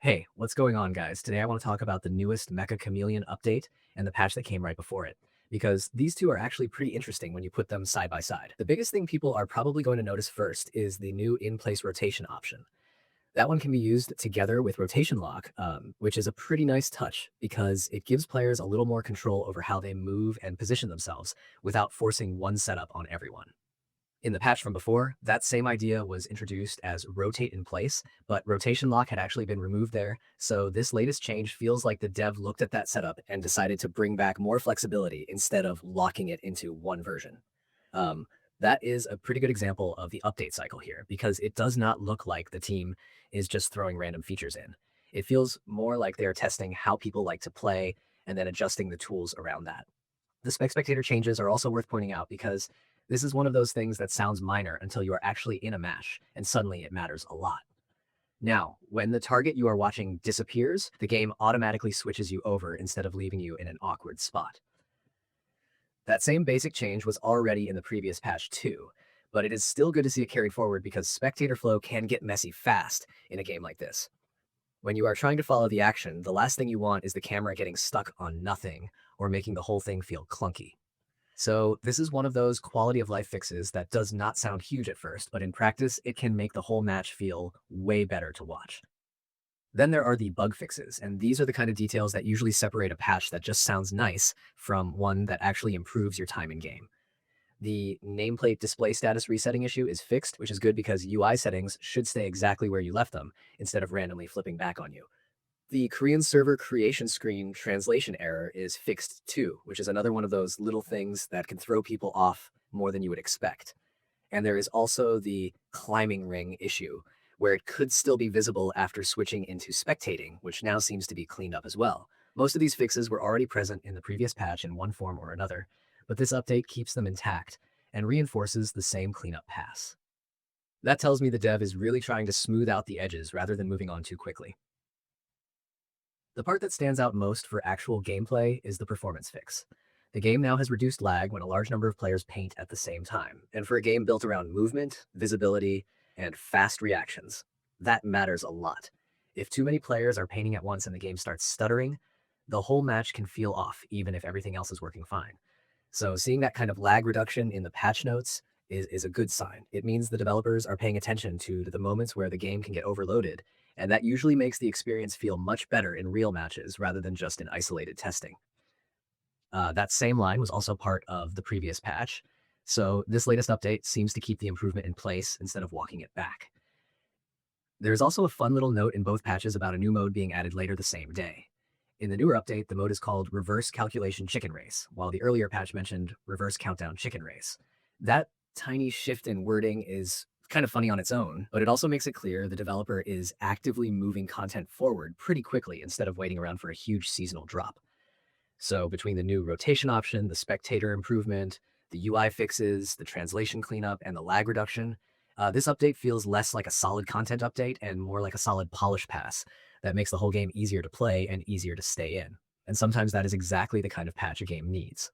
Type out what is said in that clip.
Hey, what's going on, guys? Today I want to talk about the newest MECCHA Chameleon update and the patch that came right before it, because these two are actually pretty interesting when you put them side by side. The biggest thing people are probably going to notice first is the new in-place rotation option. That one can be used together with rotation lock, which is a pretty nice touch because it gives players a little more control over how they move and position themselves without forcing one setup on everyone. In the patch from before, that same idea was introduced as rotate in place, but rotation lock had actually been removed there, so this latest change feels like the dev looked at that setup and decided to bring back more flexibility instead of locking it into one version. Um, that is a pretty good example of the update cycle here, because it does not look like the team is just throwing random features in. It feels more like they're testing how people like to play and then adjusting the tools around that. The spectator changes are also worth pointing out because this is one of those things that sounds minor until you are actually in a match, and suddenly it matters a lot. Now, when the target you are watching disappears, the game automatically switches you over instead of leaving you in an awkward spot. That same basic change was already in the previous patch too, but it is still good to see it carried forward because spectator flow can get messy fast in a game like this. When you are trying to follow the action, the last thing you want is the camera getting stuck on nothing or making the whole thing feel clunky. So this is one of those quality of life fixes that does not sound huge at first, but in practice, it can make the whole match feel way better to watch. Then there are the bug fixes, and these are the kind of details that usually separate a patch that just sounds nice from one that actually improves your time in game. The nameplate display status resetting issue is fixed, which is good because UI settings should stay exactly where you left them instead of randomly flipping back on you. The Korean server creation screen translation error is fixed too, which is another one of those little things that can throw people off more than you would expect. And there is also the climbing ring issue, where it could still be visible after switching into spectating, which now seems to be cleaned up as well. Most of these fixes were already present in the previous patch in one form or another, but this update keeps them intact and reinforces the same cleanup pass. That tells me the dev is really trying to smooth out the edges rather than moving on too quickly. The part that stands out most for actual gameplay is the performance fix. The game now has reduced lag when a large number of players paint at the same time, and for a game built around movement, visibility, and fast reactions, that matters a lot. If too many players are painting at once and the game starts stuttering, the whole match can feel off, even if everything else is working fine. So seeing that kind of lag reduction in the patch notes is a good sign. It means the developers are paying attention to the moments where the game can get overloaded, and that usually makes the experience feel much better in real matches rather than just in isolated testing. That same line was also part of the previous patch, so this latest update seems to keep the improvement in place instead of walking it back. There's also a fun little note in both patches about a new mode being added later the same day. In the newer update, the mode is called Reverse Calculation Chicken Race, while the earlier patch mentioned Reverse Countdown Chicken Race. That tiny shift in wording is kind of funny on its own, but it also makes it clear the developer is actively moving content forward pretty quickly instead of waiting around for a huge seasonal drop. So between the new rotation option, the spectator improvement, the UI fixes, the translation cleanup, and the lag reduction, this update feels less like a solid content update and more like a solid polish pass that makes the whole game easier to play and easier to stay in. And sometimes that is exactly the kind of patch a game needs.